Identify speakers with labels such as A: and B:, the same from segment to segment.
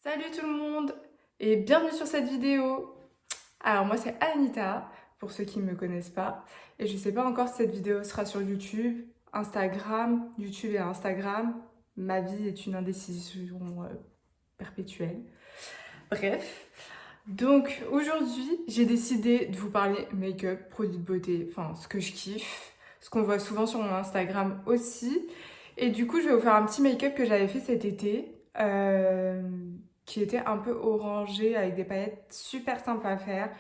A: Salut tout le monde et bienvenue sur cette vidéo. Alors moi c'est Anita, pour ceux qui ne me connaissent pas, et je sais pas encore si cette vidéo sera sur YouTube, Instagram, YouTube et Instagram. Ma vie est une indécision perpétuelle. Bref, donc aujourd'hui j'ai décidé de vous parler make-up, produits de beauté, enfin ce que je kiffe, ce qu'on voit souvent sur mon Instagram aussi. Et du coup je vais vous faire un petit make-up que j'avais fait cet été. Qui était un peu orangé avec des paillettes super simples à faire,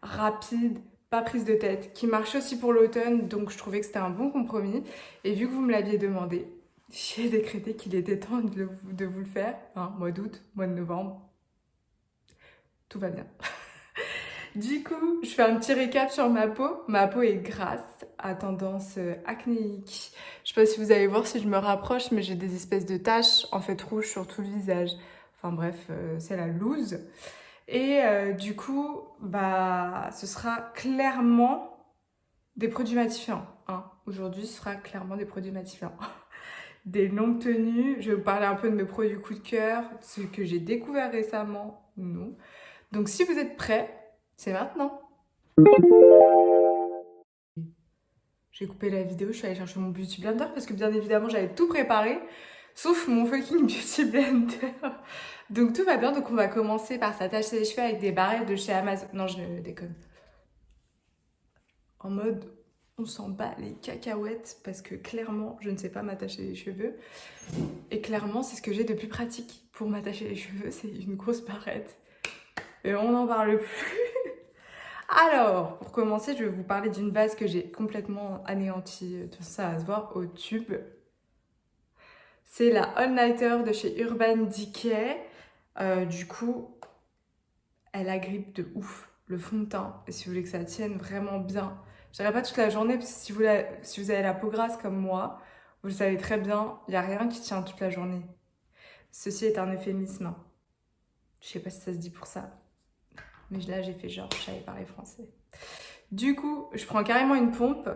A: rapides, pas prise de tête, qui marche aussi pour l'automne, donc je trouvais que c'était un bon compromis. Et vu que vous me l'aviez demandé, j'ai décrété qu'il était temps de vous le faire, hein, mois d'août, mois de novembre, tout va bien. Du coup, je fais un petit récap sur ma peau. Ma peau est grasse, à tendance acnéique. Je sais pas si vous allez voir si je me rapproche, mais j'ai des espèces de taches, en fait rouges sur tout le visage. Enfin bref, c'est la loose. Et du coup, bah, ce sera clairement des produits matifiants, hein. Aujourd'hui, ce sera clairement des produits matifiants. Des longues tenues, je vais vous parler un peu de mes produits coup de cœur, ceux que j'ai découverts récemment ou non. Donc si vous êtes prêts, c'est maintenant. J'ai coupé la vidéo, je suis allée chercher mon beauty blender parce que bien évidemment j'avais tout préparé, sauf mon fucking beauty blender. Donc tout va bien, donc on va commencer par s'attacher les cheveux avec des barrettes de chez Amazon. Non, je déconne. En mode, on s'en bat les cacahuètes parce que clairement, je ne sais pas m'attacher les cheveux. Et clairement, c'est ce que j'ai de plus pratique pour m'attacher les cheveux, c'est une grosse barrette. Et on n'en parle plus. Alors, pour commencer, je vais vous parler d'une base que j'ai complètement anéantie, tout ça va se voir au tube. C'est la All Nighter de chez Urban Decay. Du coup, elle agrippe de ouf le fond de teint. Et si vous voulez que ça tienne vraiment bien, je dirais pas toute la journée, parce que si vous avez la peau grasse comme moi, vous le savez très bien, il n'y a rien qui tient toute la journée. Ceci est un euphémisme. Je sais pas si ça se dit pour ça, mais là j'ai fait genre, je savais parler français. Du coup, je prends carrément une pompe,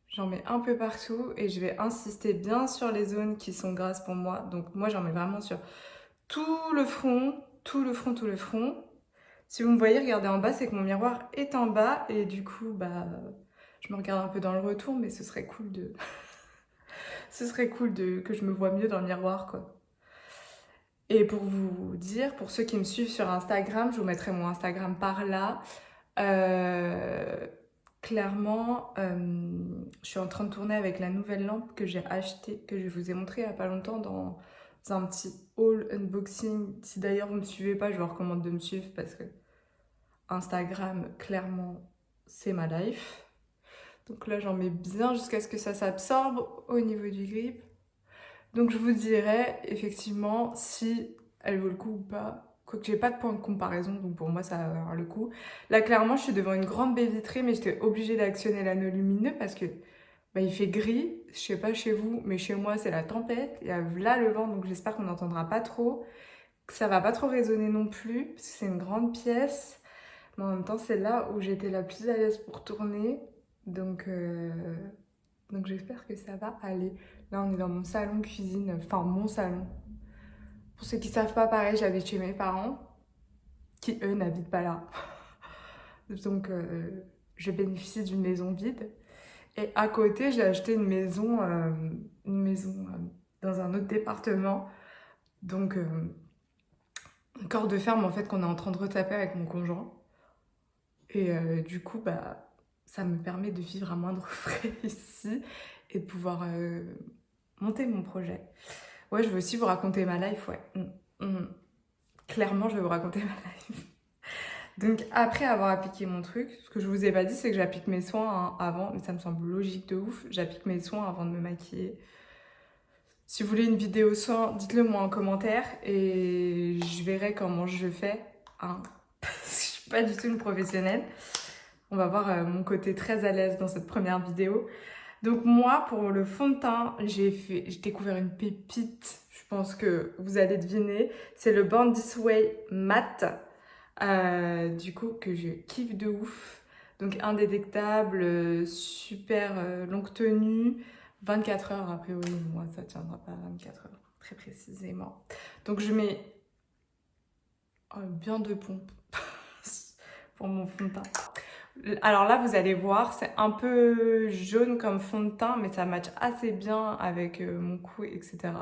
A: j'en mets un peu partout et je vais insister bien sur les zones qui sont grasses pour moi. Donc moi j'en mets vraiment sur tout le front, tout le front, tout le front. Si vous me voyez regarder en bas, c'est que mon miroir est en bas et du coup, bah, je me regarde un peu dans le retour, mais ce serait cool que je me vois mieux dans le miroir, quoi. Et pour vous dire, pour ceux qui me suivent sur Instagram, je vous mettrai mon Instagram par là. Euh, Clairement, je suis en train de tourner avec la nouvelle lampe que j'ai achetée, que je vous ai montré il n'y a pas longtemps dans un petit haul unboxing. Si d'ailleurs vous ne me suivez pas, je vous recommande de me suivre parce que Instagram, clairement, c'est ma life. Donc là, j'en mets bien jusqu'à ce que ça s'absorbe au niveau du grip. Donc je vous dirai effectivement si elle vaut le coup ou pas. Quoique j'ai pas de point de comparaison, donc pour moi ça va avoir le coup. Là clairement je suis devant une grande baie vitrée, mais j'étais obligée d'actionner l'anneau lumineux parce que bah, il fait gris. Je sais pas chez vous, mais chez moi c'est la tempête. Il y a là le vent, donc j'espère qu'on n'entendra pas trop. Que ça va pas trop résonner non plus, parce que c'est une grande pièce. Mais en même temps c'est là où j'étais la plus à l'aise pour tourner. Donc, euh, donc j'espère que ça va aller. Là, on est dans mon salon cuisine, enfin mon salon. Pour ceux qui savent pas, pareil, j'habite chez mes parents, qui eux n'habitent pas là. Donc je bénéficie d'une maison vide. Et à côté, j'ai acheté une maison dans un autre département. Donc un corps de ferme en fait qu'on est en train de retaper avec mon conjoint. Et du coup, bah, ça me permet de vivre à moindre frais ici et de pouvoir monter mon projet. Ouais, je veux aussi vous raconter ma life, ouais. Clairement, je vais vous raconter ma life. Donc, après avoir appliqué mon truc, ce que je vous ai pas dit, c'est que j'applique mes soins hein, avant, mais ça me semble logique de ouf. J'applique mes soins avant de me maquiller. Si vous voulez une vidéo soin, dites-le moi en commentaire et je verrai comment je fais. Hein. Je suis pas du tout une professionnelle. On va voir mon côté très à l'aise dans cette première vidéo. Donc moi, pour le fond de teint, j'ai découvert une pépite. Je pense que vous allez deviner. C'est le Born This Way Matte. Du coup, que je kiffe de ouf. Donc indétectable, super longue tenue. 24 heures, a priori, moi ça tiendra pas 24 heures, très précisément. Donc je mets bien de pompe pour mon fond de teint. Alors là, vous allez voir, c'est un peu jaune comme fond de teint, mais ça match assez bien avec mon cou, etc.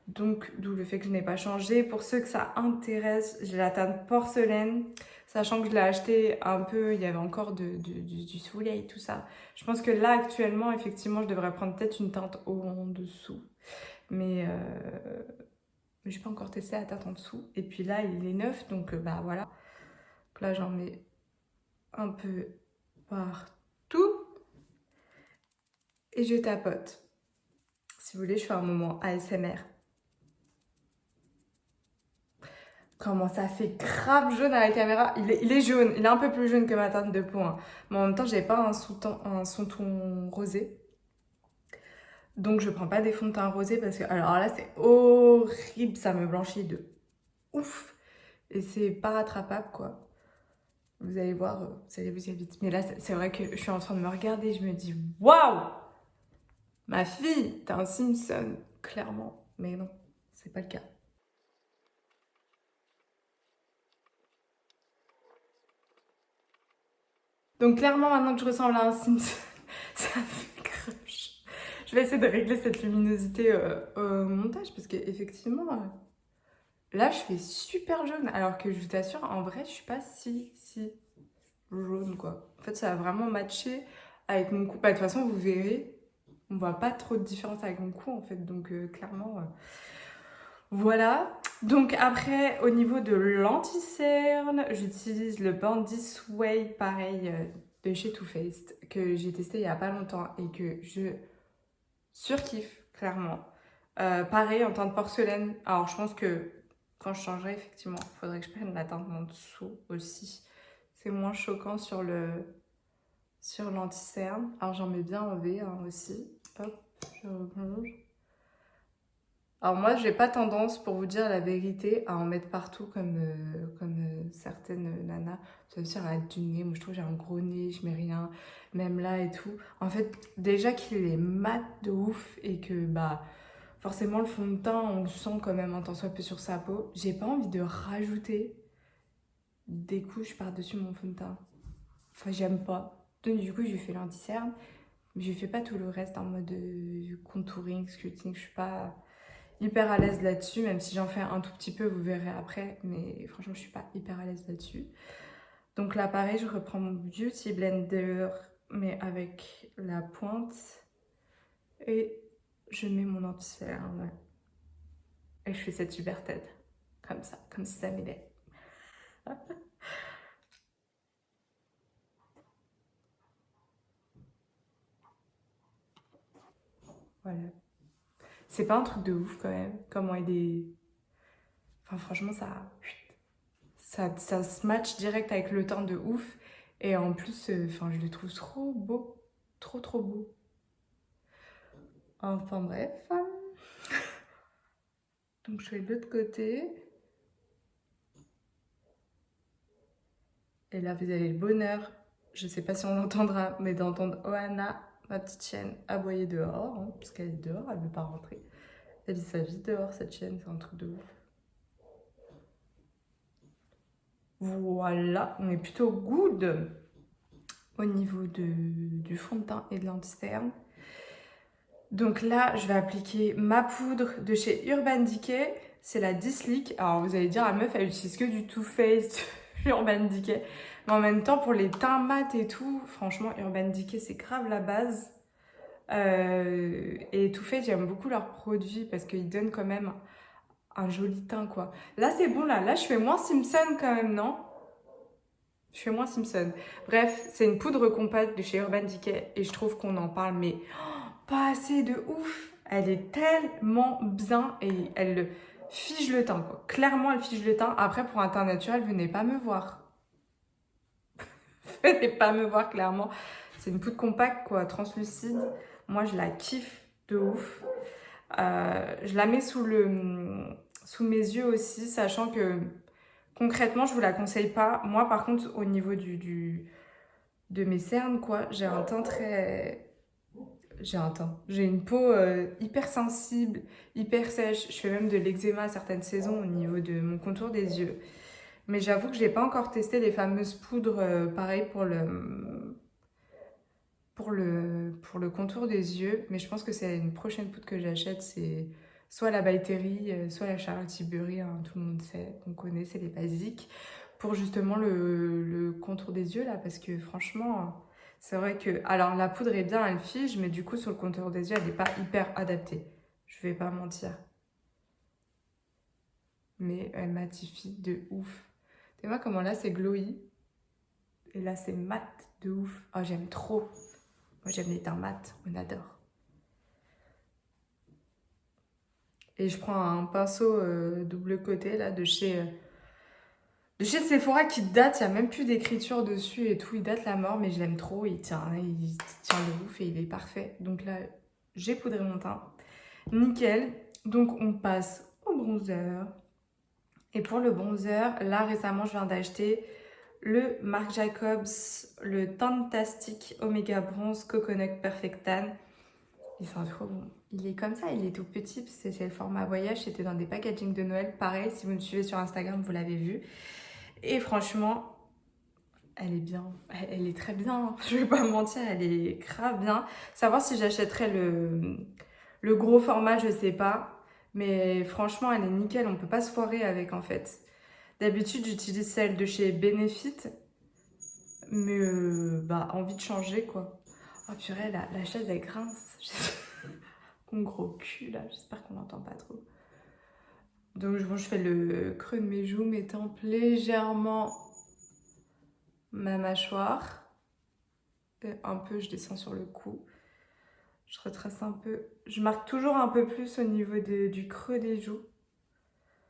A: Donc, d'où le fait que je n'ai pas changé. Pour ceux que ça intéresse, j'ai la teinte porcelaine, sachant que je l'ai acheté un peu, il y avait encore du soleil, tout ça. Je pense que là, actuellement, effectivement, je devrais prendre peut-être une teinte en dessous. Mais j'ai pas encore testé la teinte en dessous. Et puis là, il est neuf, donc bah voilà. Donc là, j'en mets un peu partout. Et je tapote. Si vous voulez, je fais un moment ASMR. Comment ça fait grave jaune à la caméra. Il est jaune, il est un peu plus jaune que ma teinte de peau. Hein. Mais en même temps, j'ai pas un son-ton rosé. Donc je prends pas des fonds de teint rosés parce que... Alors là, c'est horrible, ça me blanchit de ouf. Et c'est pas rattrapable, quoi. Vous allez voir, vous allez vous y habiter. Mais là, c'est vrai que je suis en train de me regarder, je me dis, waouh! Ma fille, t'es un Simpson, clairement. Mais non, c'est pas le cas. Donc clairement, maintenant que je ressemble à un Simpson, ça fait grave chaud. Je vais essayer de régler cette luminosité au montage parce qu'effectivement, là, je fais super jaune. Alors que je t'assure, en vrai, je suis pas si jaune, quoi. En fait, ça a vraiment matché avec mon cou. Bah, de toute façon, vous verrez, on voit pas trop de différence avec mon cou, en fait. Donc clairement, voilà. Donc après, au niveau de l'anti-cerne, j'utilise le Bandit Way, pareil, de chez Too Faced, que j'ai testé il y a pas longtemps et que je surkiffe, clairement. Pareil, en teinte porcelaine. Alors, je pense que quand je changerai, effectivement, il faudrait que je prenne la teinte en dessous aussi. C'est moins choquant sur l'anti-cerne. Alors, j'en mets bien en V hein, aussi. Hop, je replonge. Alors moi, j'ai pas tendance, pour vous dire la vérité, à en mettre partout comme certaines nanas. Ça veut dire à du nez. Moi, je trouve que j'ai un gros nez, je mets rien, même là et tout. En fait, déjà qu'il est mat de ouf et que bah forcément le fond de teint, on le sent quand même un tant soit peu sur sa peau. J'ai pas envie de rajouter des couches par-dessus mon fond de teint. Enfin, j'aime pas. Donc du coup, je fais l'anti-cerne, mais je fais pas tout le reste en mode contouring, sculpting. Je suis pas hyper à l'aise là-dessus, même si j'en fais un tout petit peu, vous verrez après, mais franchement, je suis pas hyper à l'aise là-dessus. Donc là, pareil, je reprends mon Beauty Blender, mais avec la pointe, et je mets mon anti-cerne. Et je fais cette super tête, comme ça, comme si ça m'aidait. Voilà. C'est pas un truc de ouf quand même, comment il est... Enfin franchement, ça se match direct avec le teint de ouf. Et en plus, enfin, je le trouve trop beau. Trop beau. Enfin bref. Donc je fais de l'autre côté. Et là, vous avez le bonheur, je sais pas si on l'entendra, mais d'entendre Ohana, ma petite chienne, aboyer dehors, hein, puisqu'elle est dehors, elle veut pas rentrer. Elle vit sa vie dehors, cette chienne, c'est un truc de ouf. Voilà, on est plutôt good au niveau du fond de teint et de l'anti-cerne. Donc là, je vais appliquer ma poudre de chez Urban Decay. C'est la Dislick. Alors vous allez dire, la meuf, elle utilise que du Too Faced Urban Decay. Mais en même temps, pour les teints mat et tout, franchement, Urban Decay, c'est grave la base. Et Too Faced, j'aime beaucoup leurs produits parce qu'ils donnent quand même un joli teint, quoi. Là, c'est bon, là. Là, je fais moins Simpson quand même, non? Je fais moins Simpson. Bref, c'est une poudre compacte de chez Urban Decay et je trouve qu'on en parle, mais pas assez de ouf. Elle est tellement bien et elle fige le teint, quoi. Clairement, elle fige le teint. Après, pour un teint naturel, venez pas me voir. Venez pas me voir, clairement. C'est une poudre compacte, quoi, translucide. Moi, je la kiffe de ouf. Je la mets sous mes yeux aussi, sachant que concrètement, je vous la conseille pas. Moi, par contre, au niveau de mes cernes, quoi, j'ai un teint très... J'ai une peau hyper sensible, hyper sèche. Je fais même de l'eczéma à certaines saisons au niveau de mon contour des yeux. Mais j'avoue que j'ai pas encore testé les fameuses poudres, pareil pour le contour des yeux. Mais je pense que c'est une prochaine poudre que j'achète. C'est soit la By Terry, soit la Charlotte Tilbury. Hein, tout le monde sait, on connaît, c'est les basiques. Pour justement le contour des yeux là. Parce que franchement, c'est vrai que... Alors la poudre est bien, elle fige. Mais du coup, sur le contour des yeux, elle n'est pas hyper adaptée. Je vais pas mentir. Mais elle matifie de ouf. Tu vois comment là c'est glowy et là c'est mat de ouf. Oh j'aime trop. Moi j'aime les teints mat, on adore. Et je prends un pinceau double côté là de chez Sephora qui date, il n'y a même plus d'écriture dessus et tout, il date la mort mais je l'aime trop, il tient de ouf et il est parfait. Donc là j'ai poudré mon teint, nickel. Donc on passe au bronzer. Et pour le bronzer, là récemment je viens d'acheter le Marc Jacobs, le Tantastic Omega Bronze Coconut Perfect Tan. Il sent trop bon. Il est comme ça, il est tout petit, c'est le format voyage, c'était dans des packagings de Noël. Pareil, si vous me suivez sur Instagram, vous l'avez vu. Et franchement, elle est bien. Elle est très bien, je vais pas me mentir, elle est grave bien. Savoir si j'achèterais le gros format, je sais pas. Mais franchement, elle est nickel, on peut pas se foirer avec en fait. D'habitude, j'utilise celle de chez Benefit, mais bah, envie de changer quoi. Oh purée, la chaise elle grince. Mon gros cul là, j'espère qu'on n'entend pas trop. Donc bon, je fais le creux de mes joues, mes tempes légèrement ma mâchoire. Et un peu, je descends sur le cou. Je retrace un peu. Je marque toujours un peu plus au niveau du creux des joues.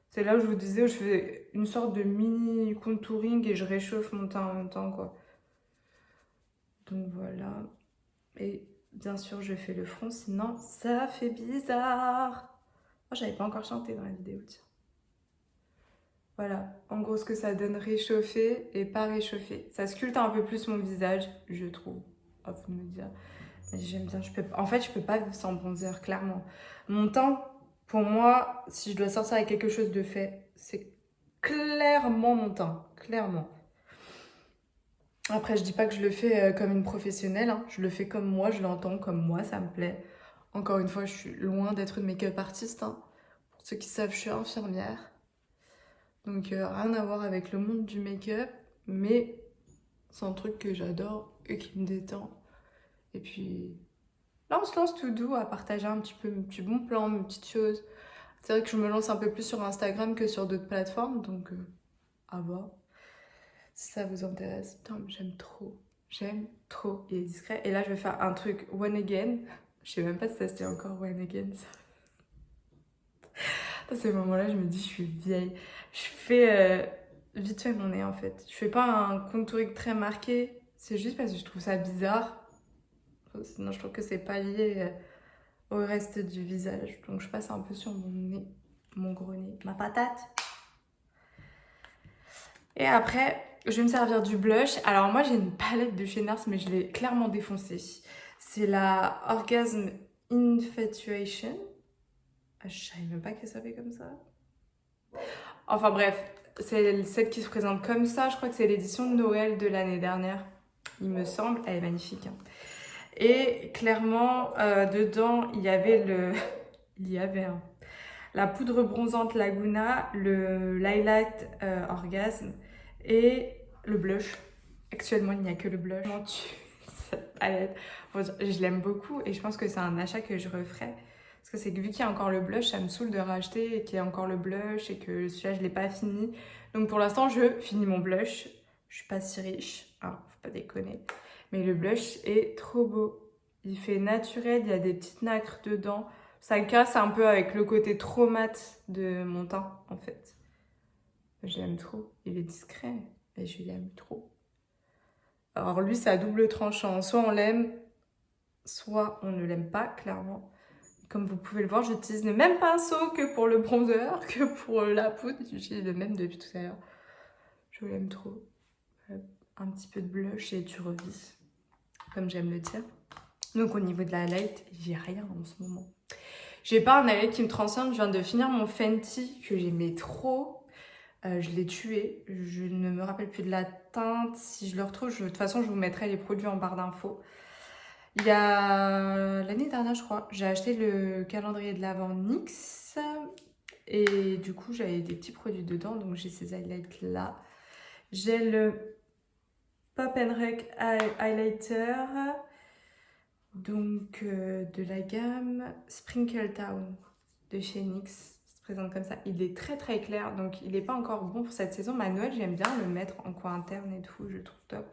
A: C'est là où je vous disais, où je fais une sorte de mini contouring et je réchauffe mon teint en même temps, quoi. Donc voilà. Et bien sûr, je fais le front, sinon ça fait bizarre. Oh, j'avais pas encore chanté dans la vidéo, tiens. Voilà, en gros, ce que ça donne réchauffé et pas réchauffé. Ça sculpte un peu plus mon visage, je trouve. Oh, vous me dire. Mais j'aime bien. En fait, je peux pas vivre sans bronzer, clairement. Mon teint, pour moi, si je dois sortir avec quelque chose de fait, c'est clairement mon teint. Clairement. Après, je dis pas que je le fais comme une professionnelle. Hein. Je le fais comme moi, je l'entends comme moi, ça me plaît. Encore une fois, je suis loin d'être une make-up artiste. Hein. Pour ceux qui savent, je suis infirmière. Donc, rien à voir avec le monde du make-up. Mais c'est un truc que j'adore et qui me détend. Et puis, là, on se lance tout doux à partager un petit peu mes petits bons plans, mes petites choses. C'est vrai que je me lance un peu plus sur Instagram que sur d'autres plateformes. Donc, à voir. Si ça vous intéresse. Putain, j'aime trop. J'aime trop. Il est discret. Et là, je vais faire un truc one again. Je sais même pas si ça se dit encore one again. Ça. À ces moments-là, je me dis, je suis vieille. Je fais vite fait mon nez en fait. Je fais pas un contouring très marqué. C'est juste parce que je trouve ça bizarre. Sinon, je trouve que c'est pas lié au reste du visage. Donc, je passe un peu sur mon nez, mon gros nez, ma patate. Et après, je vais me servir du blush. Alors moi, j'ai une palette de chez Nars, mais je l'ai clairement défoncée. C'est la Orgasm Infatuation. Ah, je savais même pas qu'elle s'appelait comme ça. Enfin bref, c'est celle qui se présente comme ça. Je crois que c'est l'édition de Noël de l'année dernière. Il me semble. Elle est magnifique. Hein. Et clairement, dedans, il y avait la poudre bronzante Laguna, le Lilac Orgasme et le blush. Actuellement, il n'y a que le blush. Comment tu cette palette? Je l'aime beaucoup et je pense que c'est un achat que je referai. Parce que c'est que vu qu'il y a encore le blush, ça me saoule de racheter et qu'il y a encore le blush et que celui-là, je ne l'ai pas fini. Donc pour l'instant, je finis mon blush. Je suis pas si riche, hein, faut pas déconner. Mais le blush est trop beau. Il fait naturel, il y a des petites nacres dedans. Ça casse un peu avec le côté trop mat de mon teint, en fait. Je l'aime trop. Il est discret, mais je l'aime trop. Alors lui, c'est à double tranchant. Soit on l'aime, soit on ne l'aime pas, clairement. Comme vous pouvez le voir, j'utilise le même pinceau que pour le bronzer, que pour la poudre. J'utilise le même depuis tout à l'heure. Je l'aime trop. Un petit peu de blush et tu revis, comme j'aime le dire. Donc au niveau de la highlight, j'ai rien en ce moment. J'ai pas un highlight qui me transcende. Je viens de finir mon Fenty que j'aimais trop. Je l'ai tué. Je ne me rappelle plus de la teinte. Si je le retrouve, de toute façon, je vous mettrai les produits en barre d'infos. Il y a l'année dernière, je crois, j'ai acheté le calendrier de l'Avent NYX. Et du coup, j'avais des petits produits dedans. Donc, j'ai ces highlights là. J'ai le Pop and Rec Highlighter. Donc, de la gamme Sprinkle Town de chez NYX. Se présente comme ça. Il est très très clair, donc il n'est pas encore bon pour cette saison. Mais à Noël, j'aime bien le mettre en coin interne et tout, je trouve top.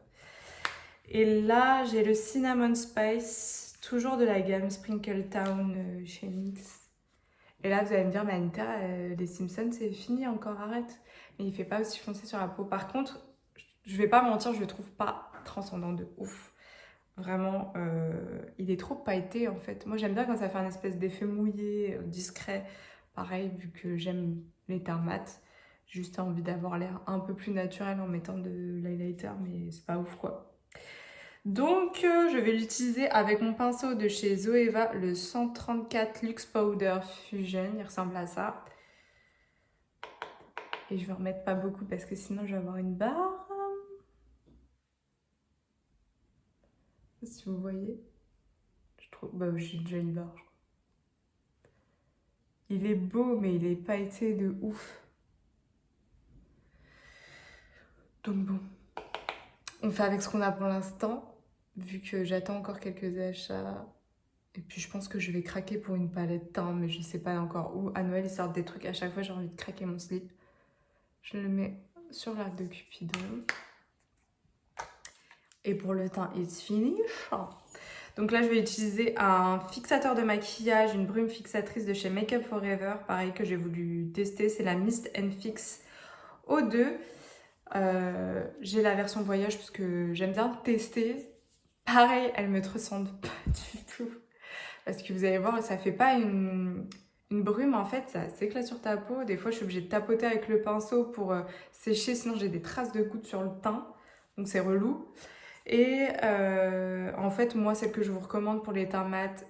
A: Et là, j'ai le Cinnamon Spice, toujours de la gamme Sprinkle Town chez NYX. Et là, vous allez me dire, mais Anita, les Simpsons, c'est fini encore, arrête. Mais il fait pas aussi foncé sur la peau. Par contre, je vais pas mentir, je le trouve pas transcendant de ouf. Vraiment, il est trop pailleté en fait. Moi, j'aime bien quand ça fait un espèce d'effet mouillé, discret. Pareil, vu que j'aime les teints mat, juste envie d'avoir l'air un peu plus naturel en mettant de l'highlighter, mais c'est pas ouf quoi. Donc, je vais l'utiliser avec mon pinceau de chez Zoeva, le 134 Luxe Powder Fusion. Il ressemble à ça. Et je vais en remettre pas beaucoup parce que sinon, je vais avoir une barre. Si vous voyez. Je trouve... Bah, j'ai déjà une barre, je crois. Il est beau, mais il est pailleté de ouf. Donc bon, on fait avec ce qu'on a pour l'instant, vu que j'attends encore quelques achats. Et puis je pense que je vais craquer pour une palette teint, mais je sais pas encore où. À Noël, ils sortent des trucs, à chaque fois j'ai envie de craquer mon slip. Je le mets sur l'arc de Cupidon. Et pour le teint, it's finish. Donc là, je vais utiliser un fixateur de maquillage, une brume fixatrice de chez Make Up Forever. Pareil, que j'ai voulu tester, c'est la Mist and Fix O2. J'ai la version voyage parce que j'aime bien tester. Pareil, elle me ressemble pas du tout. Parce que vous allez voir, ça fait pas une brume en fait, ça s'éclate sur ta peau. Des fois, je suis obligée de tapoter avec le pinceau pour sécher, sinon j'ai des traces de gouttes sur le teint. Donc c'est relou. Et en fait, moi, celle que je vous recommande pour les teints mat,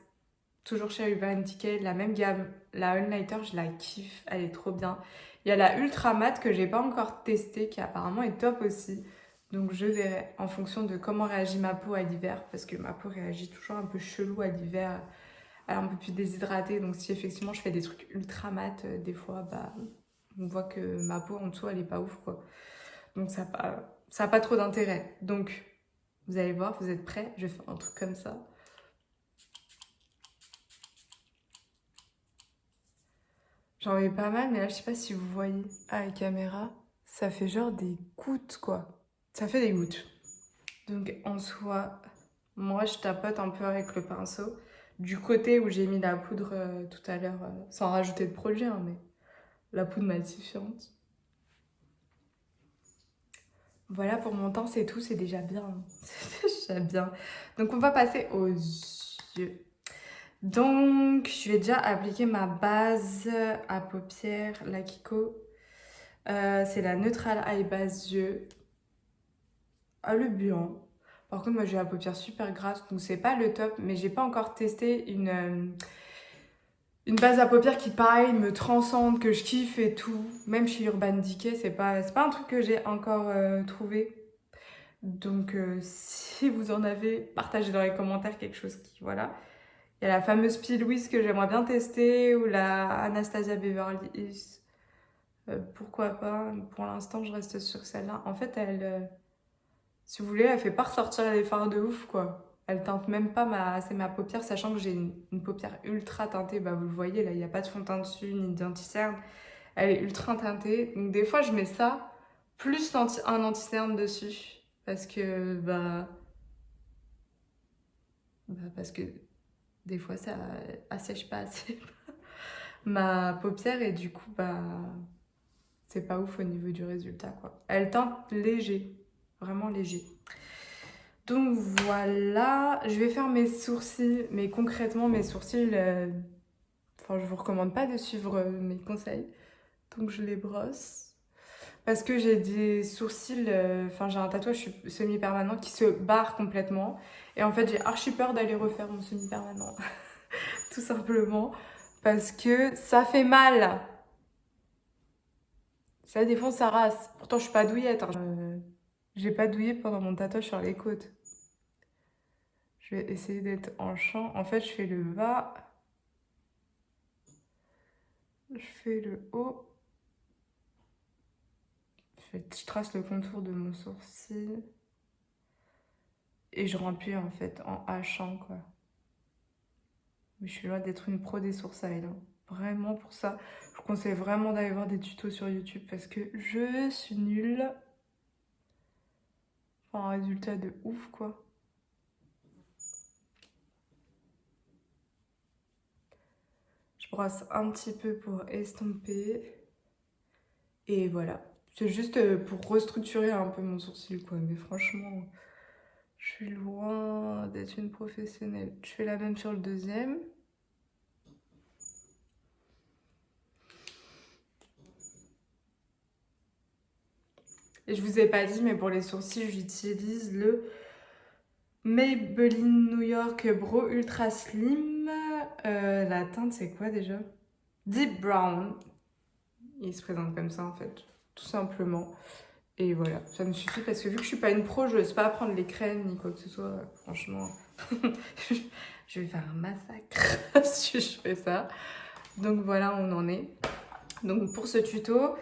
A: toujours chez Urban Decay, la même gamme, la Unlighter, je la kiffe, elle est trop bien. Il y a la Ultra Matte que j'ai pas encore testée, qui apparemment est top aussi. Donc je verrai en fonction de comment réagit ma peau à l'hiver, parce que ma peau réagit toujours un peu chelou à l'hiver, elle est un peu plus déshydratée. Donc si effectivement je fais des trucs ultra mat, des fois, bah, on voit que ma peau en dessous, elle est pas ouf, quoi. Donc ça a pas trop d'intérêt. Donc vous allez voir, vous êtes prêts? Je fais un truc comme ça. J'en mets pas mal, mais là, je sais pas si vous voyez à la caméra, ça fait genre des gouttes, quoi. Ça fait des gouttes. Donc, en soi, moi, je tapote un peu avec le pinceau. Du côté où j'ai mis la poudre tout à l'heure, sans rajouter de produit, hein, mais la poudre matifiante. Voilà, pour mon temps, c'est tout, c'est déjà bien. C'est déjà bien. Donc, on va passer aux yeux. Donc, je vais déjà appliquer ma base à paupières, la Kiko. C'est la Neutral Eye Base Yeux. Ah, le buant. Par contre, moi, j'ai la paupière super grasse, donc c'est pas le top. Mais j'ai pas encore testé une base à paupières qui, pareil, me transcende, que je kiffe et tout. Même chez Urban Decay, c'est pas un truc que j'ai encore trouvé. Donc, si vous en avez, partagez dans les commentaires quelque chose qui, voilà. Il y a la fameuse P. Louise que j'aimerais bien tester, ou la Anastasia Beverly Hills. Pourquoi pas? Pour l'instant, je reste sur celle-là. En fait, elle, si vous voulez, elle fait pas ressortir les fards de ouf, quoi. Elle teinte même pas c'est ma paupière, sachant que j'ai une paupière ultra teintée. Bah, vous le voyez, là, il n'y a pas de fond de teint dessus, ni d'anti-cerne. Elle est ultra teintée. Donc, des fois, je mets ça, plus un anti-cerne dessus. Parce que, parce que des fois, ça assèche pas assez ma paupière. Et du coup, c'est pas ouf au niveau du résultat, quoi. Elle teinte léger, vraiment léger. Donc voilà, je vais faire mes sourcils, mais concrètement mes sourcils, enfin je vous recommande pas de suivre mes conseils, donc je les brosse. Parce que j'ai des sourcils, enfin j'ai un tatouage semi-permanent qui se barre complètement. Et en fait j'ai archi peur d'aller refaire mon semi-permanent, tout simplement, parce que ça fait mal. Ça défonce sa race. Pourtant, je suis pas douillette, hein. J'ai pas douillé pendant mon tatouage sur les côtes. Je vais essayer d'être en champ. En fait, je fais le bas. Je fais le haut. Je trace le contour de mon sourcil. Et je remplis en fait en hachant, quoi. Mais je suis loin d'être une pro des sourcils, là. Vraiment, pour ça, je vous conseille vraiment d'aller voir des tutos sur YouTube parce que je suis nulle. Enfin, un résultat de ouf, quoi. Je brosse un petit peu pour estomper. Et voilà. C'est juste pour restructurer un peu mon sourcil, quoi. Mais franchement, je suis loin d'être une professionnelle. Je fais la même sur le deuxième. Et je vous ai pas dit, mais pour les sourcils, j'utilise le Maybelline New York Brow Ultra Slim. La teinte, c'est quoi déjà? Deep Brown. Il se présente comme ça, en fait. Tout simplement. Et voilà, ça me suffit parce que vu que je suis pas une pro, je n'ose pas prendre les crèmes ni quoi que ce soit. Franchement, je vais faire un massacre si je fais ça. Donc voilà, on en est. Donc pour ce tuto,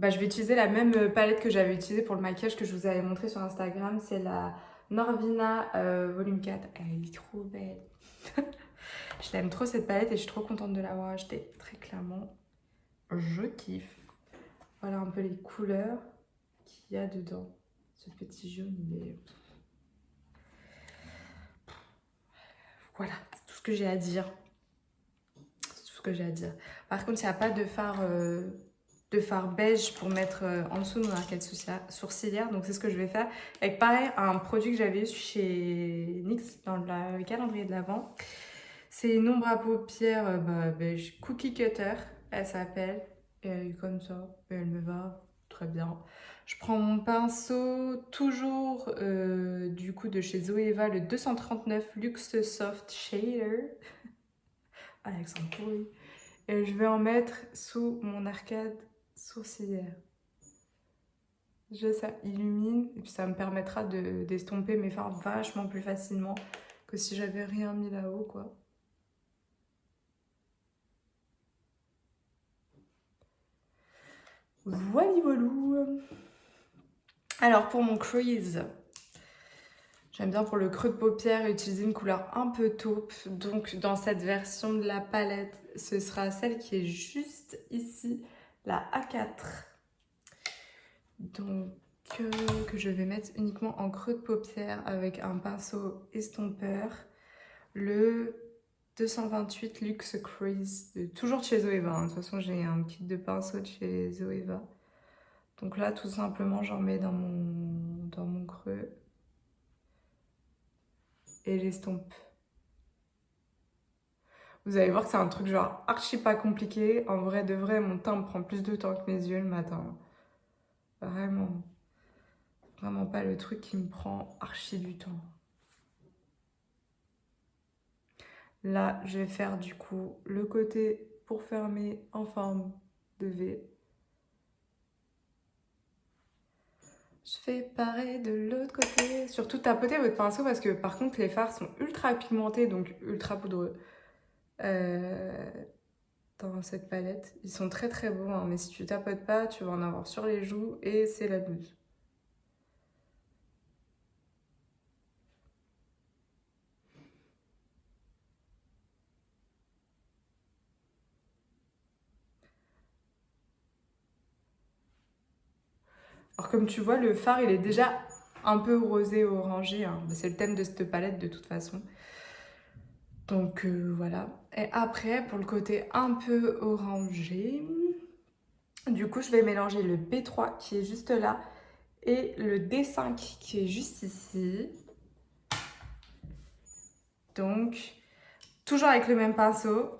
A: je vais utiliser la même palette que j'avais utilisée pour le maquillage que je vous avais montré sur Instagram. C'est la Norvina Volume 4. Elle est trop belle. Je l'aime trop cette palette et je suis trop contente de l'avoir achetée. Très clairement, je kiffe. Voilà un peu les couleurs qu'il y a dedans. Ce petit jaune, il est... Voilà, c'est tout ce que j'ai à dire. C'est tout ce que j'ai à dire. Par contre, il n'y a pas de fard beige pour mettre en dessous de mon arcade sourcilière. Donc, c'est ce que je vais faire. Avec pareil, un produit que j'avais eu chez NYX dans le calendrier de l'Avent. C'est une ombre à paupières beige Cookie Cutter. Elle s'appelle. Et elle est comme ça. Et elle me va très bien. Je prends mon pinceau, toujours du coup de chez Zoeva, le 239 Luxe Soft Shader. Ah, l'accent pourri. Et je vais en mettre sous mon arcade sourcilière. Ça illumine et puis ça me permettra d'estomper mes fards vachement plus facilement que si j'avais rien mis là-haut, quoi. Voilà, voilou. Alors pour mon crease, j'aime bien pour le creux de paupière utiliser une couleur un peu taupe. Donc dans cette version de la palette, ce sera celle qui est juste ici, la A4. Donc que je vais mettre uniquement en creux de paupière avec un pinceau estompeur. Le 228 Luxe Crease, toujours de chez Zoeva. De toute façon, j'ai un kit de pinceaux de chez Zoeva. Donc là, tout simplement, j'en mets dans mon creux. Et j'estompe. Vous allez voir que c'est un truc genre archi pas compliqué. En vrai de vrai, mon teint me prend plus de temps que mes yeux le matin. Vraiment. Vraiment pas le truc qui me prend archi du temps. Là, je vais faire du coup le côté pour fermer en forme de V. Je fais pareil de l'autre côté. Surtout tapoter votre pinceau parce que par contre les fards sont ultra pigmentés, donc ultra poudreux. Dans cette palette. Ils sont très très beaux, hein, mais si tu tapotes pas, tu vas en avoir sur les joues et c'est la douce. Alors comme tu vois, le fard il est déjà un peu rosé orangé, hein. C'est le thème de cette palette de toute façon. Donc voilà. Et après, pour le côté un peu orangé, du coup je vais mélanger le B3 qui est juste là et le D5 qui est juste ici. Donc, toujours avec le même pinceau.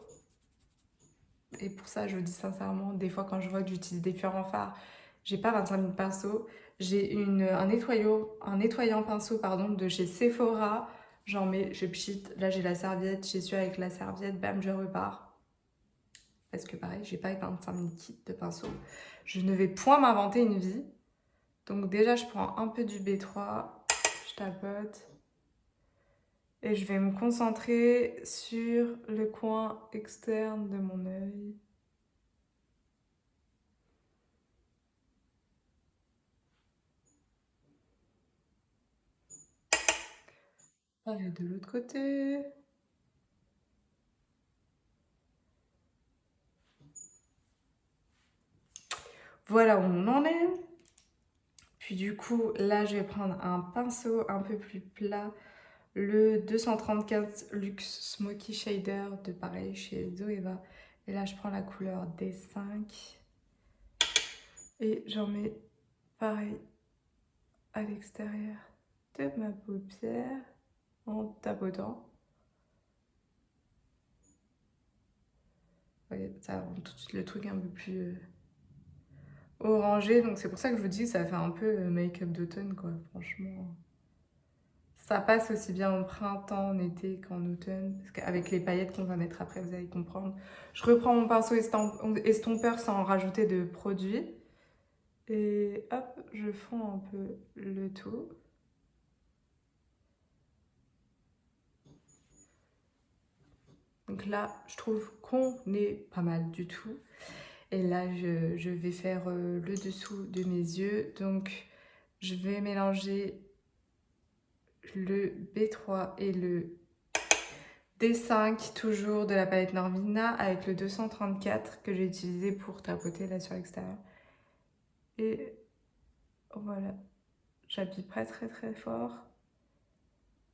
A: Et pour ça, je le dis sincèrement, des fois quand je vois que j'utilise des différents fards, j'ai pas 25 000 pinceaux. J'ai un nettoyant pinceau pardon, de chez Sephora. J'en mets, je pchite. Là, j'ai la serviette, j'essuie avec la serviette, bam, je repars. parce que pareil, j'ai pas 25 000 kits de pinceaux. Je ne vais point m'inventer une vie. Donc déjà, je prends un peu du B3, je tapote. Et je vais me concentrer sur le coin externe de mon œil. Pareil de l'autre côté. Voilà où on en est. Puis du coup, là, je vais prendre un pinceau un peu plus plat. Le 234 Luxe Smoky Shader de pareil chez Zoeva. Et là, je prends la couleur D5. Et j'en mets pareil à l'extérieur de ma paupière en tapotant. Vous voyez, ça rend tout de suite le truc un peu plus orangé. Donc c'est pour ça que je vous dis, ça fait un peu make-up d'automne, quoi. Franchement, ça passe aussi bien au printemps, en été qu'en automne. Parce qu'avec les paillettes qu'on va mettre après, vous allez comprendre. Je reprends mon pinceau estompeur sans rajouter de produit. Et hop, je fonds un peu le tout. Donc là, je trouve qu'on est pas mal du tout. Et là, je vais faire le dessous de mes yeux. Donc, je vais mélanger le B3 et le D5, toujours de la palette Norvina, avec le 234 que j'ai utilisé pour tapoter là sur l'extérieur. Et voilà, j'appuie pas très fort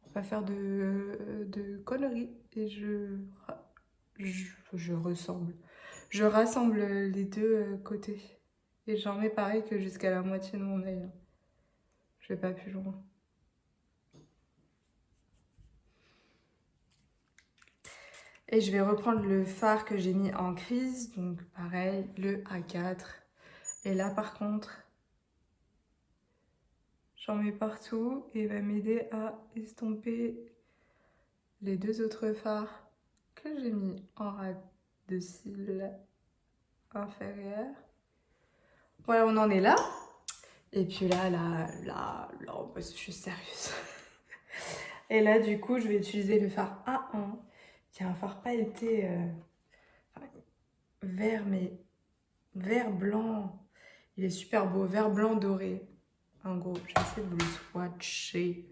A: pour pas faire de conneries. Et je ressemble. Je rassemble les deux côtés. Et j'en mets pareil que jusqu'à la moitié de mon œil. Je vais pas plus loin. Et je vais reprendre le fard que j'ai mis en crise. Donc pareil, le A4. Et là par contre, j'en mets partout et il va m'aider à estomper les deux autres fards que j'ai mis en ras de cils inférieur. Voilà, on en est là. Et puis là, je suis sérieuse. Et là, du coup, je vais utiliser le fard A1, qui est un fard pailleté vert, mais vert blanc. Il est super beau, vert blanc doré. En gros, j'essaie de vous le swatcher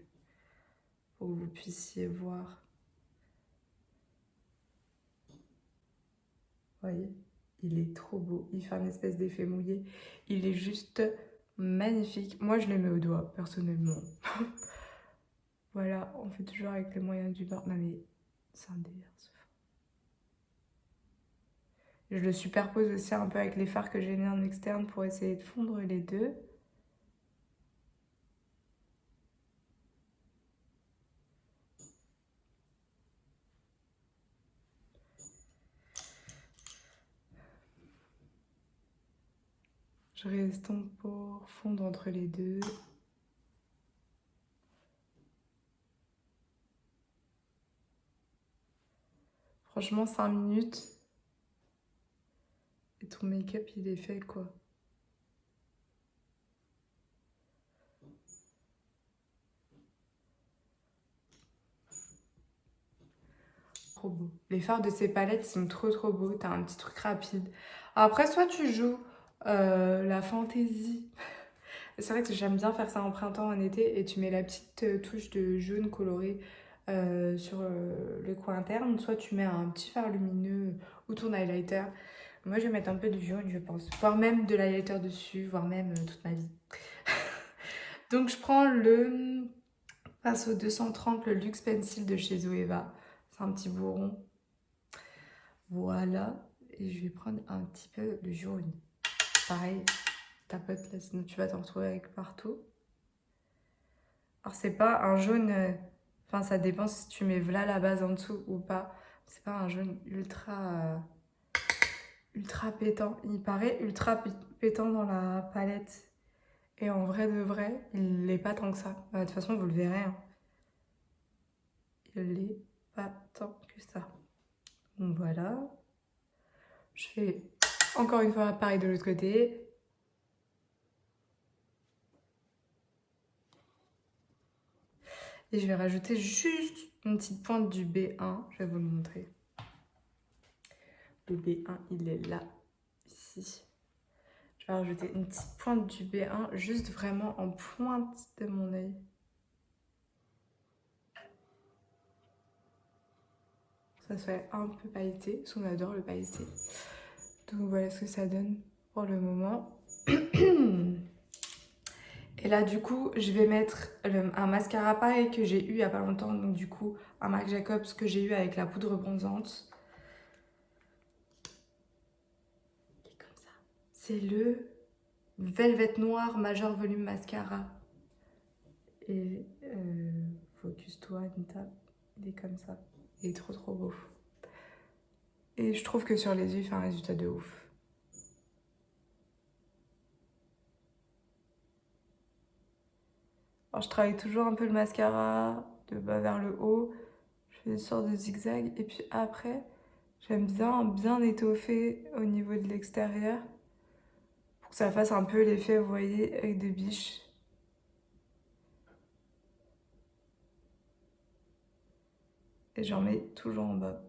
A: pour que vous puissiez voir. Vous voyez, il est trop beau. Il fait un espèce d'effet mouillé. Il est juste magnifique. Moi, je le mets au doigt, personnellement. Voilà, on fait toujours avec les moyens du bord. Non mais, c'est un délire ce fard. Je le superpose aussi un peu avec les fards que j'ai mis en externe pour essayer de fondre les deux. Je réestompe pour fondre entre les deux. Franchement, 5 minutes. Et ton make-up, il est fait, quoi. Trop beau. Les fards de ces palettes, ils sont trop beaux. T'as un petit truc rapide. Après, soit tu joues la fantaisie. C'est vrai que j'aime bien faire ça en printemps, en été. Et tu mets la petite touche de jaune coloré sur le coin interne. Soit tu mets un petit fard lumineux ou ton highlighter. Moi, je vais mettre un peu de jaune, je pense. Voire même de l'highlighter dessus, voire même toute ma vie. Donc, je prends le pinceau 230, le Luxe Pencil de chez Zoeva. C'est un petit bourron. Voilà. Et je vais prendre un petit peu de jaune. Pareil, tapote là, sinon tu vas t'en retrouver avec partout. Alors, c'est pas un jaune... Enfin, ça dépend si tu mets là la base en dessous ou pas. C'est pas un jaune ultra pétant. Il paraît ultra pétant dans la palette. Et en vrai de vrai, il l'est pas tant que ça. De toute façon, vous le verrez. Hein. Il l'est pas tant que ça. Donc voilà. Je fais encore une fois pareil de l'autre côté. Et je vais rajouter juste une petite pointe du B1. Je vais vous le montrer. Le B1, il est là, ici. Je vais rajouter une petite pointe du B1, juste vraiment en pointe de mon œil. Ça fait un peu pailleté, parce qu'on adore le pailleté. Donc voilà ce que ça donne pour le moment. Et là, du coup, je vais mettre un mascara pareil que j'ai eu il n'y a pas longtemps. Donc du coup, un Marc Jacobs que j'ai eu avec la poudre bronzante. Qui est comme ça. C'est le Velvet Noir Major Volume Mascara. Et focus-toi, Anita. Il est comme ça. Il est trop trop beau. Et je trouve que sur les yeux, il fait un résultat de ouf. Alors, je travaille toujours un peu le mascara de bas vers le haut. Je fais une sorte de zigzag. Et puis après, j'aime bien étoffer au niveau de l'extérieur. Pour que ça fasse un peu l'effet, vous voyez, avec de biche. Et j'en mets toujours en bas.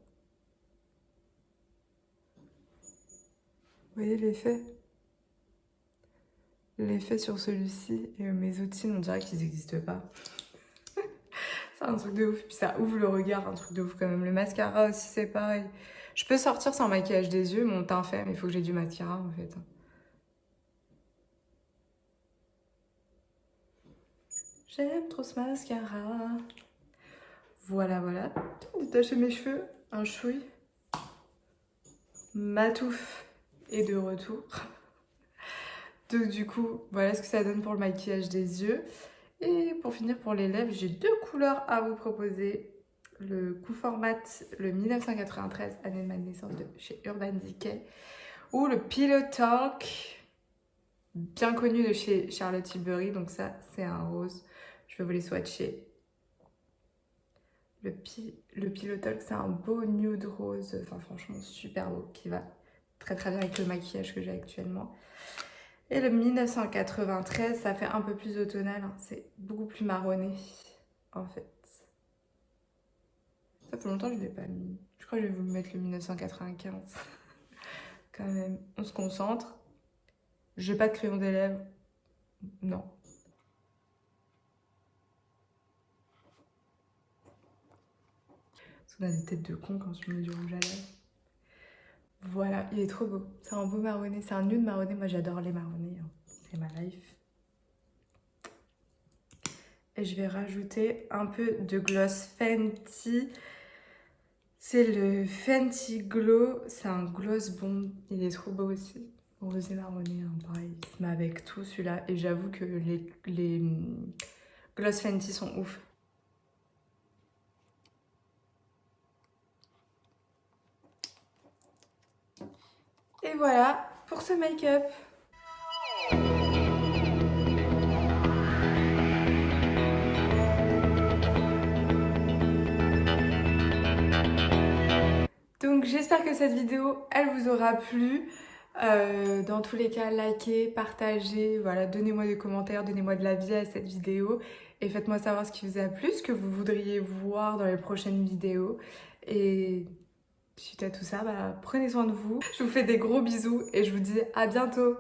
A: Vous voyez l'effet? L'effet sur celui-ci et mes autres cils, on dirait qu'ils n'existent pas. C'est un truc de ouf. Puis ça ouvre le regard, un truc de ouf quand même. Le mascara aussi, c'est pareil. Je peux sortir sans maquillage des yeux, mon teint fait, mais il faut que j'ai du mascara en fait. J'aime trop ce mascara. Voilà, voilà. Détacher mes cheveux, un chouille. Ma touffe est de retour. Donc du coup, voilà ce que ça donne pour le maquillage des yeux. Et pour finir, pour les lèvres, j'ai deux couleurs à vous proposer. Le Coup Format, le 1993, année de ma naissance de chez Urban Decay. Ou le Pillow Talk, bien connu de chez Charlotte Tilbury. Donc ça, c'est un rose. Je vais vous les swatcher. Le Pillow Talk, c'est un beau nude rose. Enfin, franchement, super beau. Qui va très très bien avec le maquillage que j'ai actuellement. Et le 1993, ça fait un peu plus automnal, hein. C'est beaucoup plus marronné, en fait. Ça fait longtemps que je ne l'ai pas mis. Je crois que je vais vous mettre le 1995. Quand même, on se concentre. J'ai pas de crayon des lèvres. Non. Parce qu'on a des têtes de con quand on met du rouge à lèvres. Voilà, il est trop beau. C'est un beau marronné, c'est un nude marronné. Moi, j'adore les marronnés, hein. C'est ma life. Et je vais rajouter un peu de gloss Fenty. C'est le Fenty Glow. C'est un gloss bomb. Il est trop beau aussi. Rosé marronné, hein, pareil. Il se met avec tout celui-là. Et j'avoue que les gloss Fenty sont ouf. Et voilà pour ce make-up. Donc j'espère que cette vidéo, elle vous aura plu. Dans tous les cas, likez, partagez, voilà, donnez-moi des commentaires, donnez-moi de l'avis à cette vidéo. Et faites-moi savoir ce qui vous a plu, ce que vous voudriez voir dans les prochaines vidéos. Et suite à tout ça, bah, prenez soin de vous. Je vous fais des gros bisous et je vous dis à bientôt.